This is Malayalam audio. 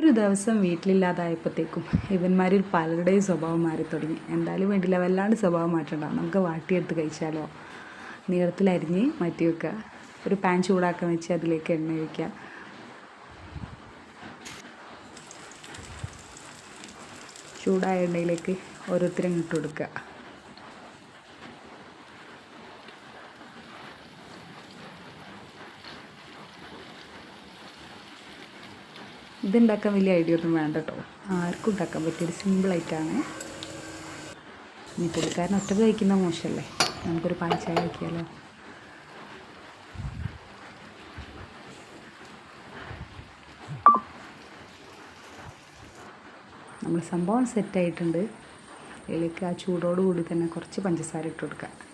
ഒരു ദിവസം വീട്ടിലില്ലാതായപ്പോഴത്തേക്കും ഇവന്മാരിൽ പലരുടെയും സ്വഭാവം മാറി തുടങ്ങി. എന്തായാലും വേണ്ടില്ല, വല്ലാണ്ട് സ്വഭാവം മാറ്റണ്ട. നമുക്ക് വാട്ടിയെടുത്ത് കഴിച്ചാലോ. നീളത്തിലരിഞ്ഞ് മാറ്റി വെക്കുക. ഒരു പാൻ ചൂടാക്കാൻ വെച്ച് അതിലേക്ക് എണ്ണ ഒഴിക്കുക. ചൂടായ എണ്ണയിലേക്ക് ഓരോരുത്തരും ഇട്ട് കൊടുക്കുക. ഇതുണ്ടാക്കാൻ വലിയ ഐഡിയ ഒന്നും വേണ്ട കേട്ടോ. ആർക്കും ഉണ്ടാക്കാൻ പറ്റിയൊരു സിമ്പിളായിട്ടാണ്. ഇനി പുള്ളിക്കാരൻ ഒറ്റക്ക് കഴിക്കുന്ന മോശമല്ലേ, നമുക്കൊരു പാൽച്ചായ വയ്ക്കാമല്ലോ. നമ്മൾ സംഭവം സെറ്റായിട്ടുണ്ട്. അതിലേക്ക് ആ ചൂടോടുകൂടി തന്നെ കുറച്ച് പഞ്ചസാര ഇട്ട് കൊടുക്കുക.